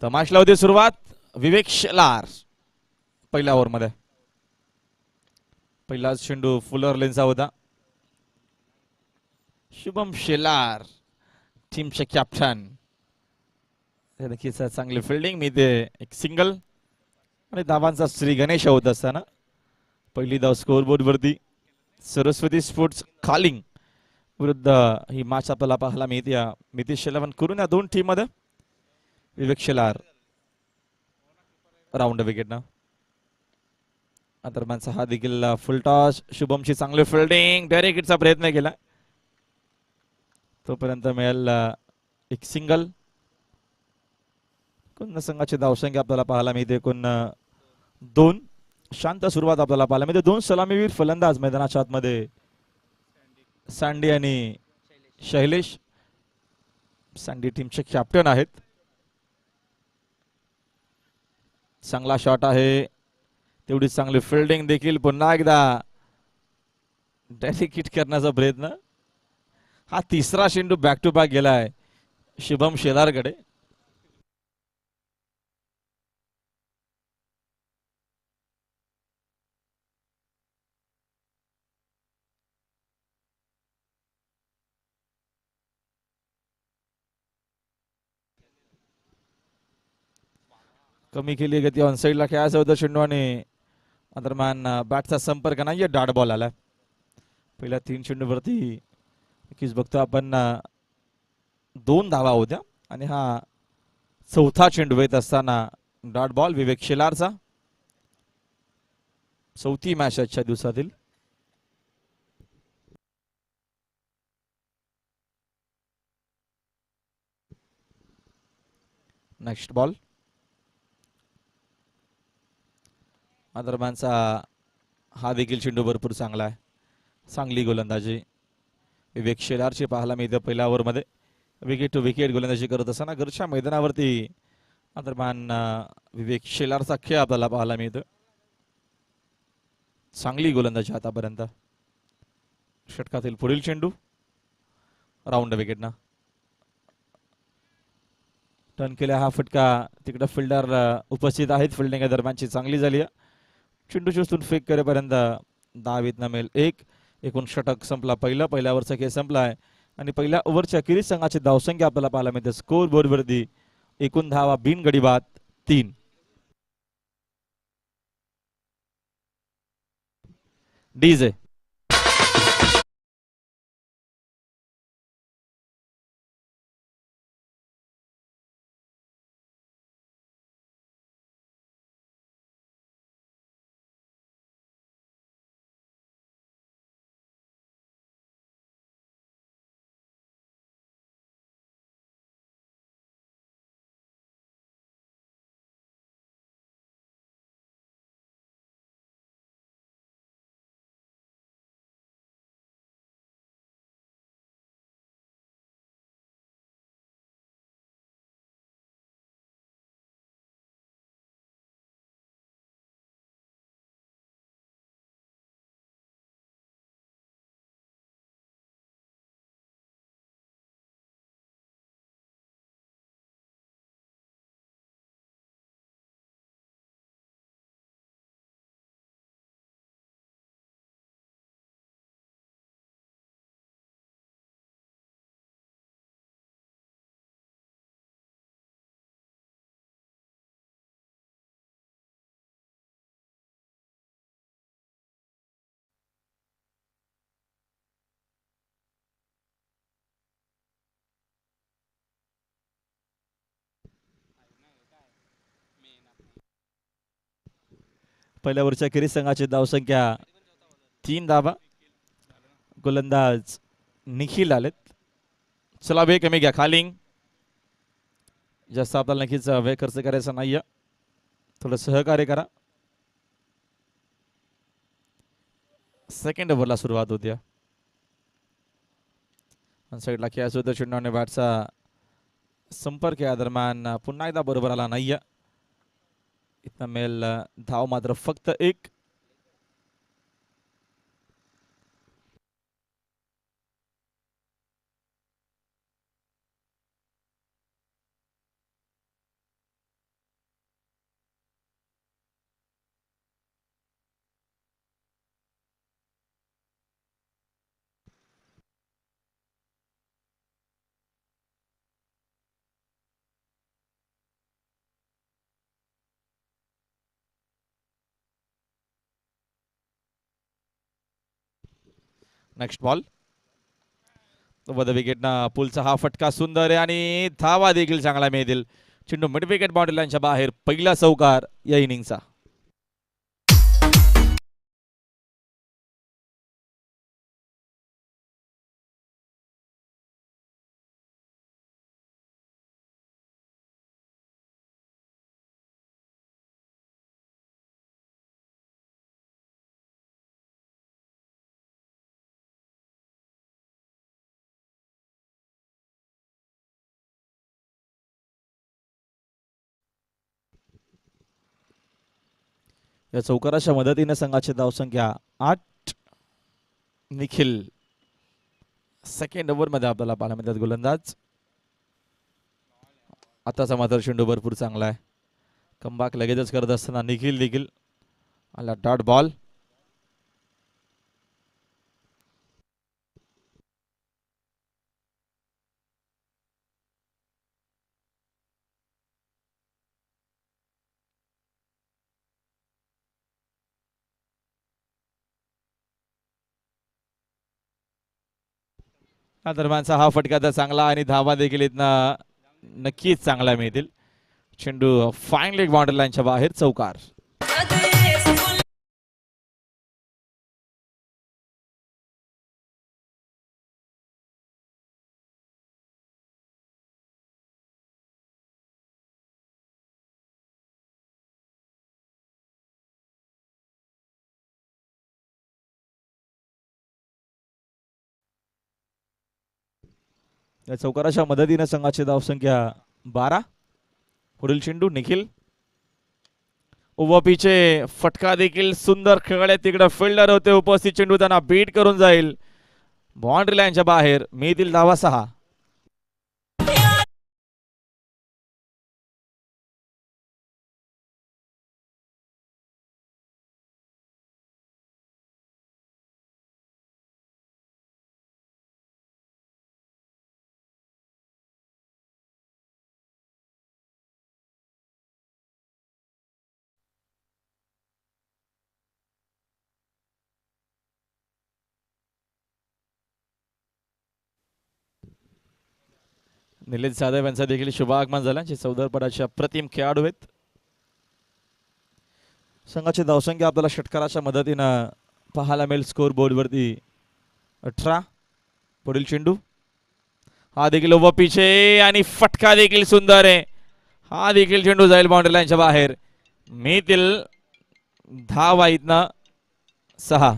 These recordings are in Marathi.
तमाशला होती सुरुवात. विवेक शेलार पहिल्या ओव्हरमध्ये. पहिला चेंडू फुलर लेनचा होता. शुभम शेलार टीमचे कॅप्टन. नक्कीच चांगली फिल्डिंग. मी ते एक सिंगल आणि धावांचा श्री गणेश होत असताना पहिली धाव स्कोअरबोर्ड वरती. सरस्वती स्पोर्ट्स खालिंग विरुद्ध ही मॅच आपल्याला पाहायला मिळते या मितेश 11 करून या दोन टीम मध्ये. विवेक शेलार राऊंड विकेटनं. दरम्यानचा हा देखील फुल टॉस. शुभमची चांगली फिल्डिंग. डायरेक्ट हिटचा प्रयत्न केला. तोपर्यंत मिळेल एक सिंगल. एकूण संघाची धावसंख्या आपल्याला पाहायला मिळते एकूण 2. शांत सुरुवात आपल्याला पाहायला मिळते. 2 सलामीवीर फलंदाज मैदानाच्या आतमध्ये सँडी आणि शैलेश. सँडी टीमचे कॅप्टन आहेत. चांगला शॉट आहे. तेवढी चांगली फिल्डिंग देखील. पुन्हा एकदा डायरेक्ट हिट करण्याचा प्रयत्न. हा तिसरा चेंडू बॅक टू बॅक गेलाय शुभम शेलारकडे. कमी केली गती. ऑन साईडला खेळायचं होतं चेंडू आणि दरम्यान बॅटचा संपर्क नाहीये. डॉट बॉल आला. पहिल्या 3 चेंडूवरती नक्कीच बघतो आपण 2 धावा होत्या आणि हा चौथा चेंडू येत असताना डॉट बॉल विवेक शेलारचा. चौथी मॅच आजच्या दिवसातील. Next ball. दरम्यानचा हा देखील चेंडू भरपूर चांगला आहे. चांगली गोलंदाजी विवेक शेलारची पाहायला मिळते पहिल्या ओव्हरमध्ये. विकेट टू विकेट गोलंदाजी करत असताना घरच्या मैदानावरती दरम्यान विवेक शेलारचा खेळ आपल्याला पाहायला मिळतो. चांगली गोलंदाजी आतापर्यंत. षटकातील पुढील चेंडू राऊंड विकेटनं. टर्न केल्या हा फटका. तिकडे फिल्डर उपस्थित आहेत. फिल्डिंग दरम्यानची चांगली झाली आहे. चेंडू चुस्तून फेक करेपर्यंत दावीत नमेल 1. एकूण षटक संपला. पहिल्या ओव्हरचा खेळ संपलाय आणि पहिल्या ओव्हरच्या अखेरीस संघाची धावसंख्या आपल्याला पाहायला मिळते स्कोर बोर्डवरती. एकूण धावा बिनगडी बाद 3. डीजे पहिल्या ओव्हरच्या अखेरीस संघाची धावसंख्या 3 धावा. गोलंदाज निखिल आलेत. चला वेळ कमी घ्या. खालिंग जास्त आपल्याला नक्कीच वेळ खर्च करायचा नाहीये. थोडं सहकार्य करा. सेकंड ओव्हरला सुरुवात होती. साईडला खेळायचं होतं चेंडू आणि बॅटचा संपर्क या दरम्यान पुन्हा एकदा बरोबर आला नाहीये. इथं मेल धाव मात्र फक्त 1. नेक्स्ट बॉल वर विकेटना पुलचा हा फटका सुंदर आहे आणि धावा देखील चांगला मिळतील. चेंडू मिड विकेट बाउंड्री लाईनच्या बाहेर. पहिला चौकार या इनिंगचा. या चौकाराच्या मदतीने संघाची धावसंख्या 8. निखिल सेकंड ओव्हर मध्ये आपल्याला पाहायला मिळतात गोलंदाज. आताचा मात्र चेंडू भरपूर चांगला आहे. कमबॅक लगेचच करत असताना निखिल देखील आला डॉट बॉल. दरम्यानचा हा फटका तर चांगला आणि धावा देखील इथनं नक्कीच चांगला मिळतील. चेंडू फाईन लेग बाउंड्री लाईनच्या बाहेर. चौकार. या चौकाराच्या मदतीने संघाची धावसंख्या 12. पुढील चेंडू निखिल उभा फटका देखील सुंदर खेळले. तिकडे फिल्डर होते उपस्थित. चेंडू त्यांना बीट करून जाईल. बाउंड्री लाईनच्या बाहेर. मिळतील धावा 6. निलेश जाधव यांचा देखील शुभ आगमन झाला. जे 14 पदाच्या अप्रतिम खेळाडू आहेत. संघाची धावसंख्या आपल्याला षटकाराच्या मदतीनं पाहायला मिळेल स्कोर बोर्डवरती 18. पुढील चेंडू हा देखील उभा आणि फटका देखील सुंदर आहे. हा देखील चेंडू जाईल बाउंड्री लाईनच्या बाहेर. मिळतील धावा इथनं 6.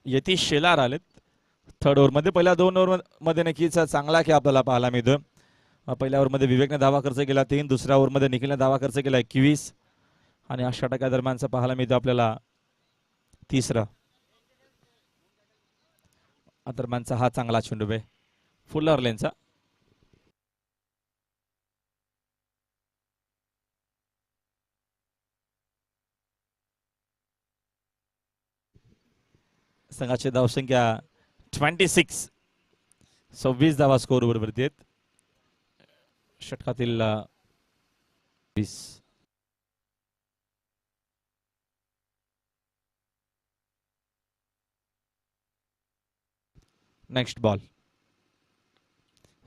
यतीश शेलार आलेत थर्ड ओव्हरमध्ये. पहिल्या 2 ओव्हरमध्ये नक्कीच चांगला खेळ आपल्याला पाहायला मिळतो. पहिल्या ओव्हरमध्ये विवेकने धावा खर्च केला 3. दुसऱ्या ओव्हरमध्ये निखिलने धावा खर्च केला 21. आणि 8 षटका दरम्यानचा पाहायला मिळतो आपल्याला 30 रन. दरम्यानचा हा चांगला चेंडू आहे फुलर लेनचा. संघाची धावसंख्या 26. 26 धावा स्कोर वरती आहेत. षटकातील 20. नेक्स्ट बॉल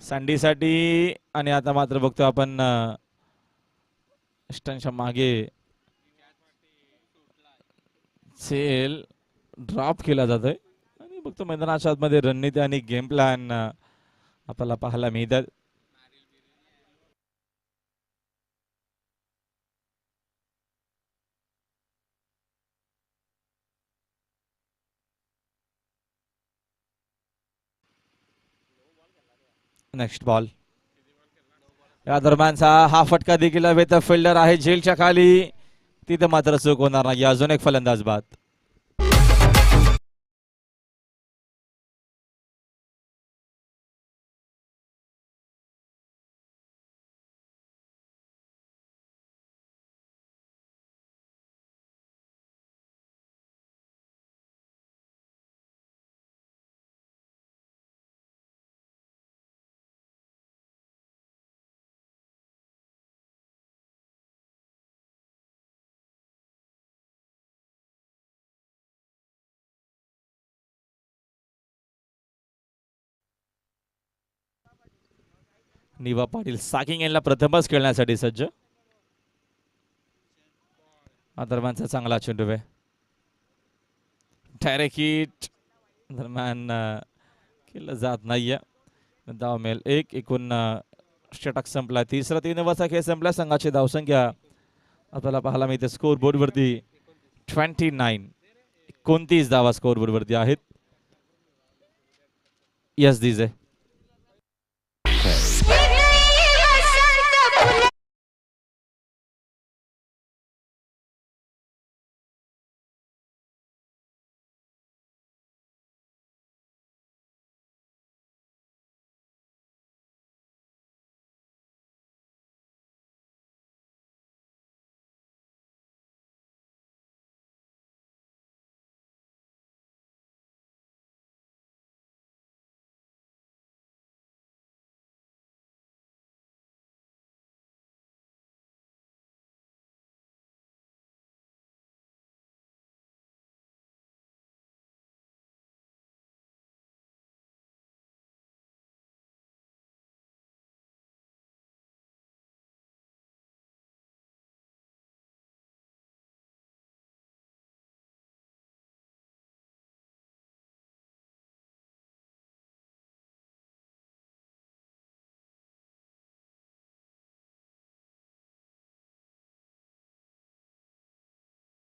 सँडीसाठी आणि आता मात्र बघतो आपण स्टंपच्या मागे सेल ड्रॉप केला जातोय आणि बघतो मैदानाच्या आतमध्ये रणनीती आणि गेम प्लॅन आपल्याला पाहायला मिळतात. नेक्स्ट बॉल या दरम्यानचा हा फटका देखील हवेत. फिल्डर आहे झेलच्या खाली, तिथे मात्र चूक होणार नाही. अजून एक फलंदाज बाद. निवा पाटील साकिंग यांना प्रथमच खेळण्यासाठी सज्ज. दरम्यानचा चांगला चेंडू आहे. डायरेक्ट हिट दरम्यान केलं जात नाहीये. धाव मिळेल एक. एकूण षटक संपला. तिसरा 3 ओव्हरचा खेळ संपला. संघाची धावसंख्या आपल्याला पाहायला मिळते स्कोर बोर्ड वरती 29. 29 धावा स्कोर बोर्ड वरती आहेत. यस दिजे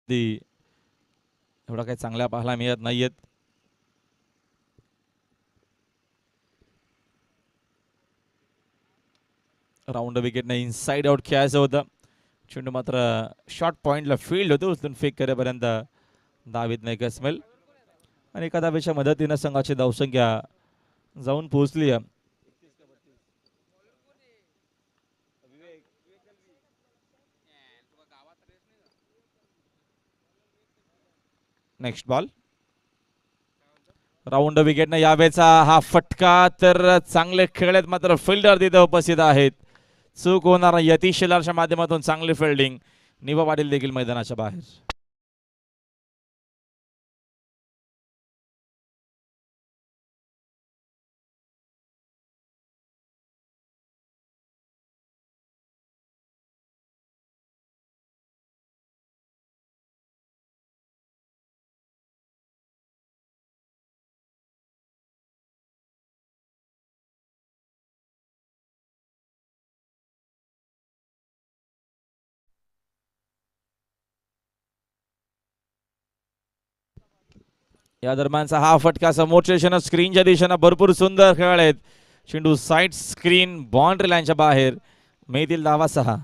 एवढा काही चांगल्या पाहायला मिळत नाहीयेत. राऊंड विकेटने इनसाइड आउट खेळायचं होतं. चेंडू मात्र शॉर्ट पॉइंटला फील्ड होतो. उचलून फेक करेपर्यंत धावीत नाही कसमेल आणि एका धावेच्या मदतीनं संघाची धावसंख्या जाऊन पोहोचली आहे. नेक्स्ट बॉल राऊंड विकेटने यावेचा हा फटका तर चांगले खेळत मात्र फिल्डर तिथे उपस्थित आहेत. चूक होणार यतीश शेलारच्या माध्यमातून चांगली फिल्डिंग. निवा पाटील देखील मैदानाच्या बाहेर. या दरम्यानचा हा फटका समोरच्या दिशेनं स्क्रीनच्या दिशेनं भरपूर सुंदर खेळ आहेत. चेंडू साईड स्क्रीन बाउंड्री लाईनच्या बाहेर. मिळतील धावा 6.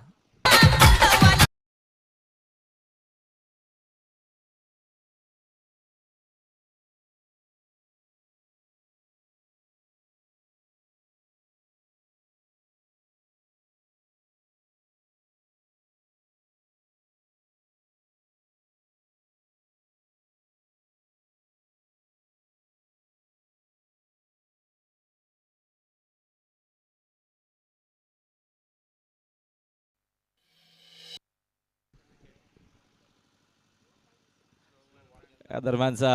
त्या दरम्यानचा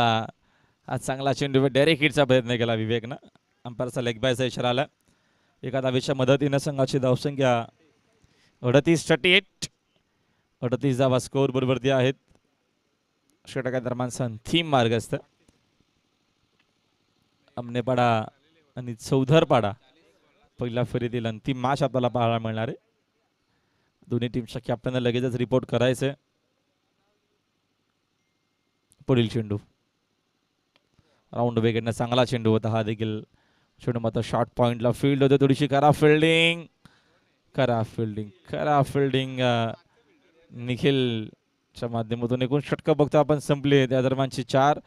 हा चांगला चेंडू डायरेक्ट हिटचा प्रयत्न केला विवेकनं. अंपायरचा लेग बायचा इशारा आला. एका धावेच्या मदतीनं संघाची धावसंख्या 38-38. 38 धावा स्कोर बरोबरती आहेत. षटका दरम्यानचा अंतिम मार्ग असतं. अमनेपाडा आणि चौधरपाडा पहिल्या फेरीतील अंतिम मॅच आपल्याला पाहायला मिळणार आहे. दोन्ही टीमच्या कॅप्टनला लगेचच रिपोर्ट करायचंय. पुढील चेंडू राऊंड वेगळ्यानं चांगला चेंडू होता हा देखील. चेंडू मात्र शॉर्ट पॉइंटला फील्ड होते. थोडीशी करा फिल्डिंग, करा फिल्डिंग, करा फिल्डिंग. निखिलच्या माध्यमातून एकूण षटकं बघतो आपण संपले. त्या दरम्यानची 4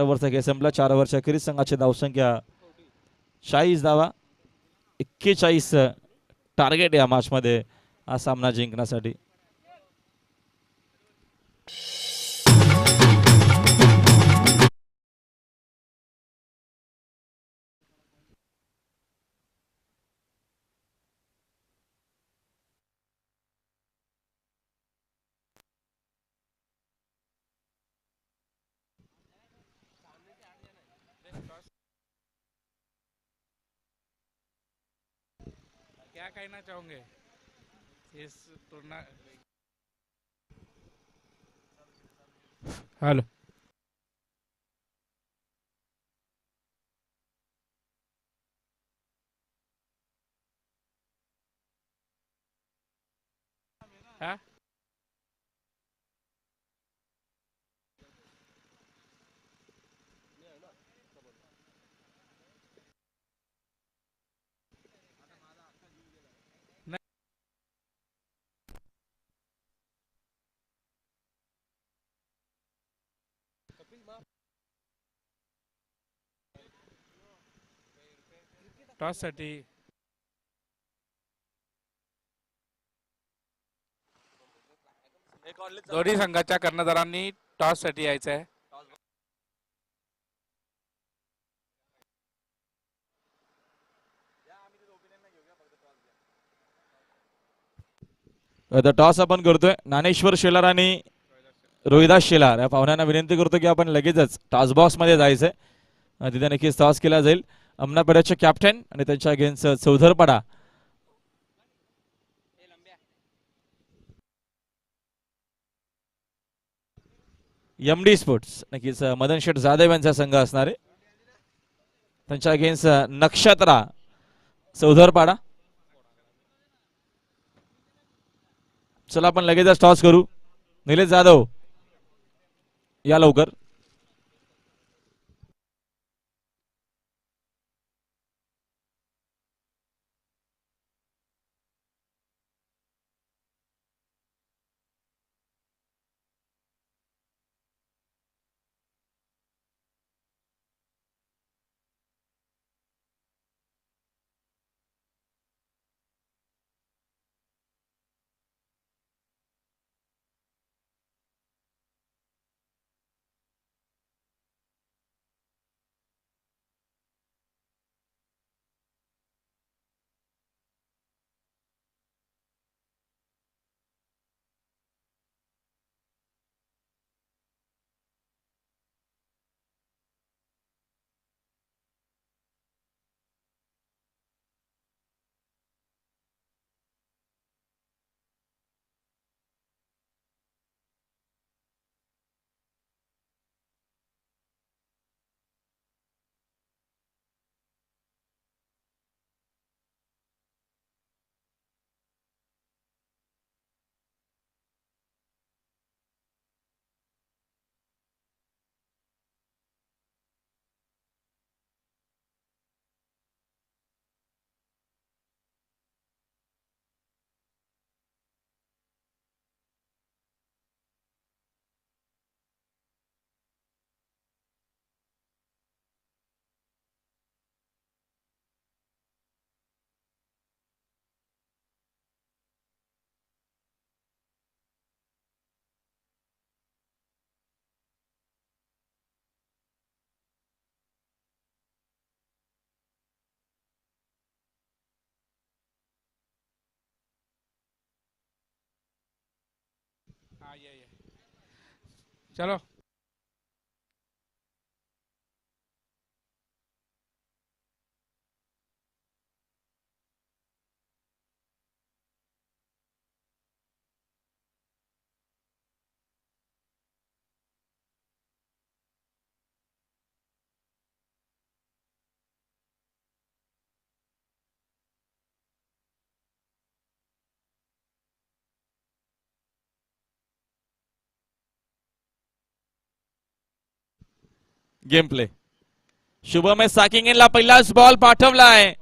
ओव्हरचा खेळ संपला. 4 ओव्हरच्या अखेरीस संघाची धावसंख्या 40 धावा. 41 टार्गेट या मॅच मध्ये हा सामना जिंकण्यासाठी. क्या कहना चाहोगे इस टूर्ना हेलो हाँ टॉस साठी दोन्ही संघाच्या कर्णधारांनी टॉस साठी यायचं आहे. आता टॉस आपण करतोय. ज्ञानेश्वर शेलार आणि रोहिदास शेलार या पाहुण्यांना विनंती करतो की आपण लगेचच टॉस बॉक्स मध्ये जायचंय. तिथे नक्कीच टॉस केला जाईल. अमनापेड्याचे कॅप्टन आणि त्यांच्या अगेन्स्ट चौधरपाडा. एमडी स्पोर्ट्स नक्कीच मदन शेठ जाधव यांचा संघ असणार आहे. त्यांच्या अगेन्स्ट नक्षत्रा चौधरपाडा. चला आपण लगेचच टॉस करू. निलेश जाधव या लवकर. हाँ ये चलो गेम प्ले. शुभम साकिंगला पहिलाच बॉल पाठवलाय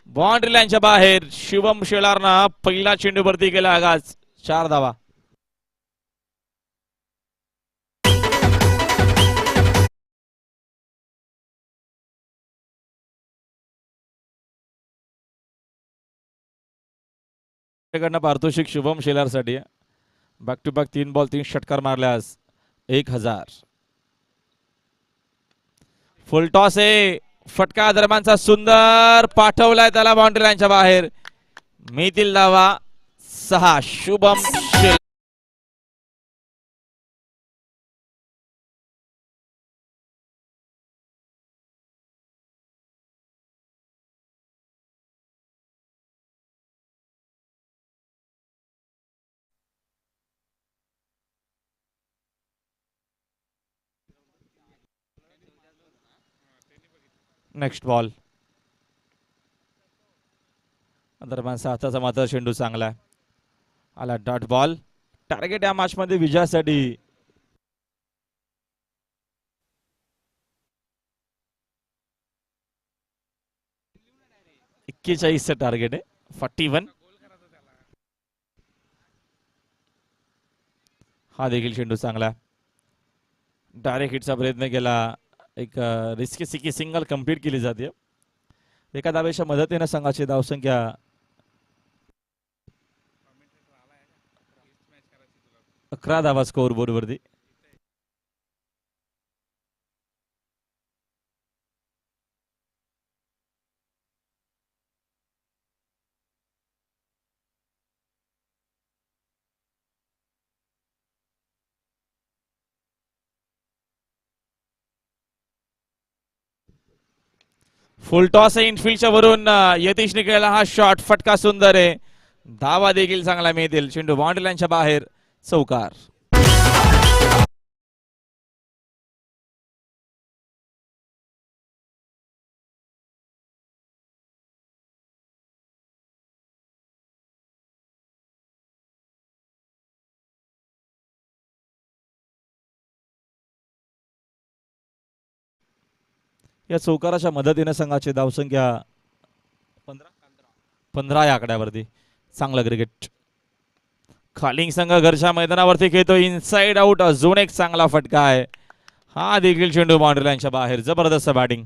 बाउंड्री लाईनच्या बाहेर. शुभम शेलारना पहिला चेंडूवरती केला आगाज. 4 धावा. पारितोषिक शुभम शेलारसाठी बॅक टू बॅक 3 बॉल 3 षटकार मारल्यास 1000. फुल टॉस आहे. फटका दरम्यानचा सुंदर पाठवलाय त्याला बाउंड्री लाईनच्या बाहेर. मिळतील धावा 6. शुभम शेलार. Next ball. दरम्यान हाताचा मात्र चेंडू चांगला आहे. आला डॉट बॉल. टार्गेट या मॅच मध्ये विजयासाठी 41 टार्गेट आहे. 41. हा देखील चेंडू चांगला. डायरेक्ट हिटचा प्रयत्न केला. एक रिस्की सिकी सिंगल कंप्लीट केली जाते. एका धावेच्या मदतीने संघाची धावसंख्या 11 धावा स्कोअर बोर्ड वरती. फुल टॉस आहे इनफिल्डच्या वरून. यतीशने केलेला हा शॉट. फटका सुंदर आहे. धावा देखील चांगला मिळतील. चेंडू बाउंड्री लाईनच्या बाहेर. चौकार. या चौकाराच्या मदतीने संघाची धावसंख्या 15 या आकड्यावरती. चांगलं क्रिकेट. खालिंग संघ घरच्या मैदानावरती खेळतो. Inside out. अजून एक चांगला फटका आहे. हा देखील चेंडू बाउंड्री लाईनच्या बाहेर. जबरदस्त बॅटिंग.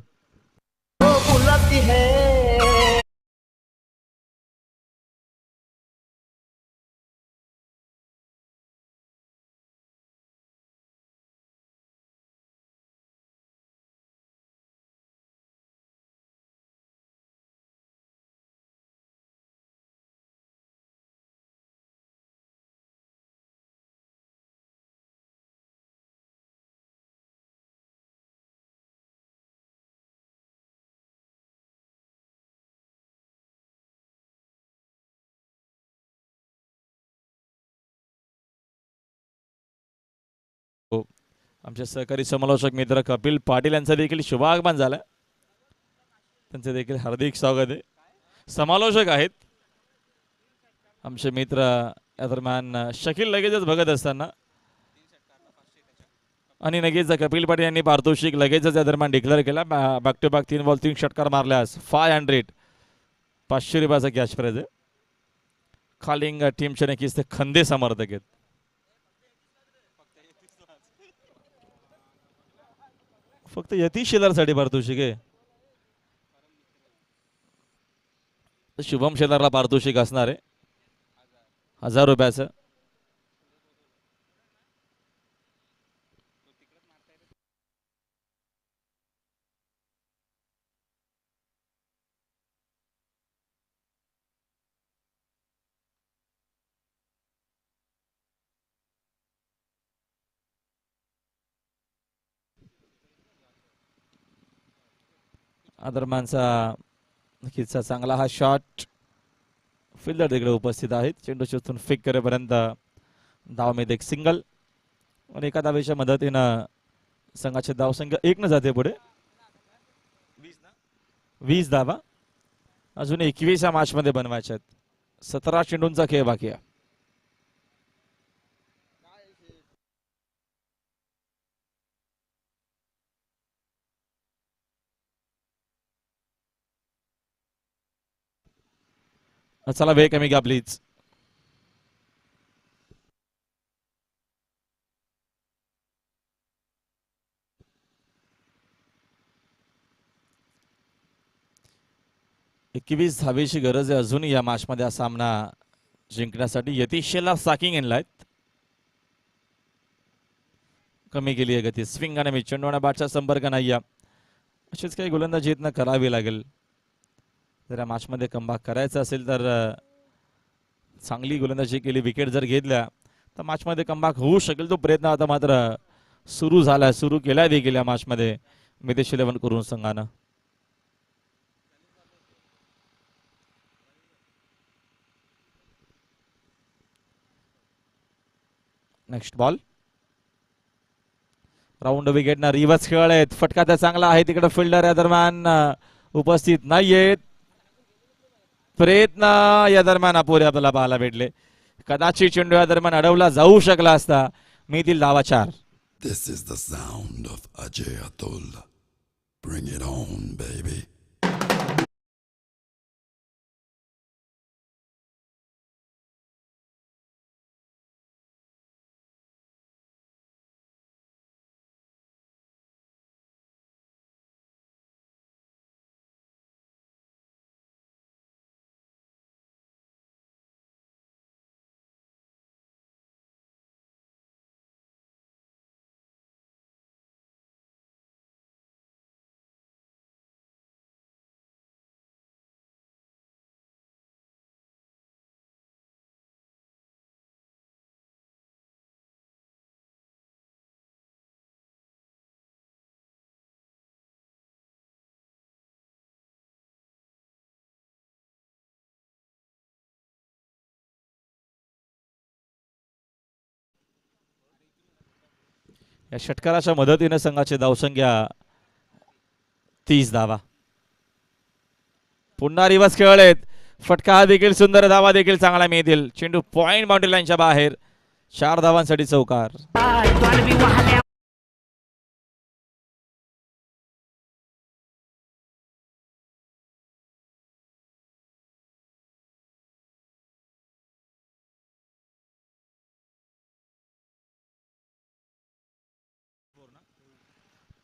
आमचे सहकारी समालोचक मित्र कपिल पाटील यांचं देखील शुभागमन झालं. त्यांचे देखील हार्दिक स्वागत आहे. समालोचक आहेत आमचे मित्र. या दरम्यान शकील लगेचच बघत असताना आणि लगेच कपिल पाटील यांनी पारितोषिक लगेचच या दरम्यान डिक्लेअर केला. बॅक टू बॅक 3 बॉल 3 षटकार मारल्यास 500 500 रुपयाचा कॅश प्राइज आहे. खालिंग टीमचे नक्कीच ते खंदे समर्थक आहेत. फक्त यतीश शेलारसाठी पारितोषिक आहे. शुभम शेलारला पारितोषिक असणार आहे 1000 रुपयाचं. आदरमानचा नक्कीच चांगला हा शॉट. फिल्डर तिकडे उपस्थित आहेत. चेंडू शोधून फेक करेपर्यंत धाव एक सिंगल. आणि एका धावेच्या मदतीनं संघाची धावसंख्या 1 न जाते पुढे. 20 धावा अजून 21 या मॅच मध्ये बनवायच्या आहेत. 17 चेंडूंचा खेळ बाकी आहे. चला वेळ कमी घ्या प्लीज. एकवीस धावेची गरज आहे अजून या मॅच मध्ये हा सामना जिंकण्यासाठी. यतीश शेलार साकिंग एनला आहेत. कमी केली आहे गती. स्विंग आणि चेंडू आणि बॅटचा संपर्क नाही. अशीच काही गोलंदाजी यत्न करावी लागेल जर या मॅच मध्ये कमबॅक करायचं असेल तर. चांगली गोलंदाजी केली, विकेट जर घेतल्या तर मॅच मध्ये कमबॅक होऊ शकेल. तो प्रयत्न आता मात्र सुरू झाला, सुरू केला देखील या मॅच मध्ये मितेश 11 करून संघानं. Next ball. राऊंड विकेट ना रिव्हर्स खेळ आहेत. फटका तर चांगला आहे. तिकडे फिल्डर या दरम्यान उपस्थित नाहीयेत. प्रयत्न या दरम्यान अपुरे आपल्याला पाहायला भेटले. कदाचित चेंडू या दरम्यान अडवला जाऊ शकला असता. मिळतील धावा 4. This is the sound of Ajay Atul. Bring it on, baby. या षटकाराच्या मदतीने संघाची धावसंख्या 30 धावा. पुन्हा रिव्हर्स खेळ आहेत. फटका हा देखील सुंदर. धावा देखील चांगला मिळतील. चेंडू पॉइंट बाउंड्री लाईनच्या बाहेर. 4 धावांसाठी चौकार.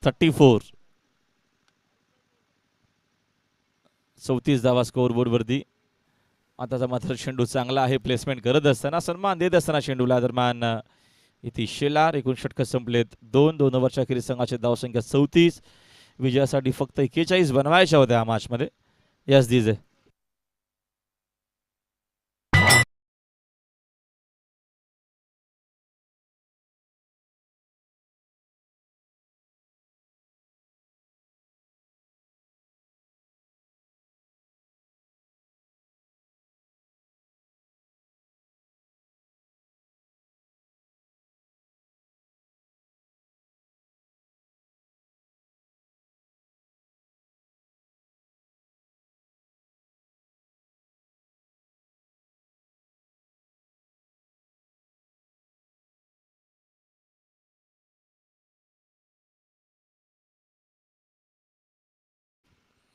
(34) 34 धावा स्कोअर बोर्ड वरती. आताचा मात्र चेंडू चांगला आहे. प्लेसमेंट करत असताना, सन्मान देत असताना चेंडूला दरम्यान यतीश शेलार. एकूण षटक संपलेत 2 ओव्हरच्या अखेरीस संघाची धावसंख्या 34. विजयासाठी फक्त 41 बनवायच्या होत्या या मॅच मध्ये. यस दिजे.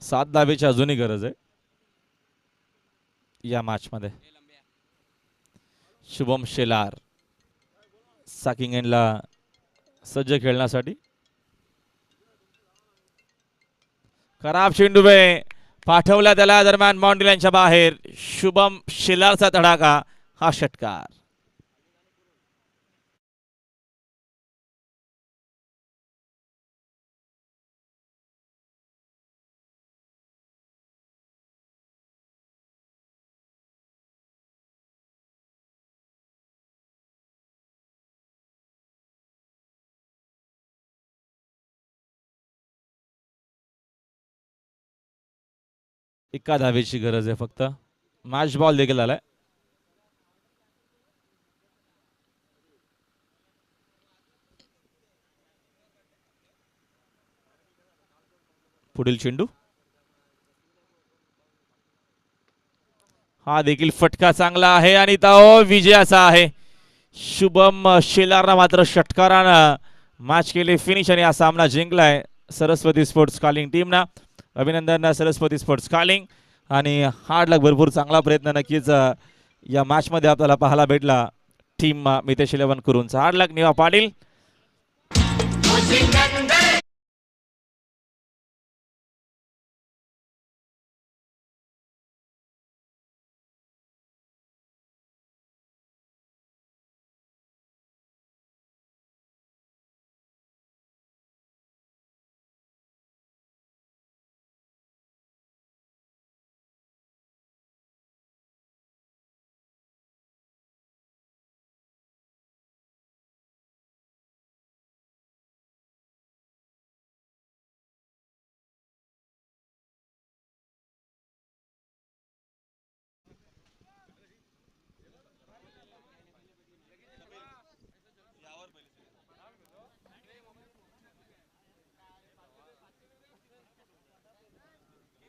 सात धावेची अजूनही गरज आहे या मॅच मध्ये. शुभम शेलार साकिंग एनला सज्ज खेळण्यासाठी. खराब चेंडू पाठवला त्याला दरम्यान बाउंड्री लाईनच्या बाहेर. शुभम शेलारचा तडाखा. हा षटकार. एका धावेची गरज आहे फक्त. मॅच बॉल देखील आलाय. पुढील चेंडू. हा देखील फटका चांगला आहे आणि तो विजयाचा आहे. शुभम शेलारला मात्र षटकारानं मॅच केले फिनिश आणि हा सामना जिंकलाय सरस्वती स्पोर्ट्स कॉलिंग टीमना. अभिनंदन सरस्वती स्पोर्ट्स कॉलिंग. आणि हार्ड लक भरपूर चांगला प्रयत्न नक्कीच या मॅच मध्ये आपल्याला पाहायला भेटला टीम मितेश 11 कुरूंचा. हार्ड लक निवा पाटील.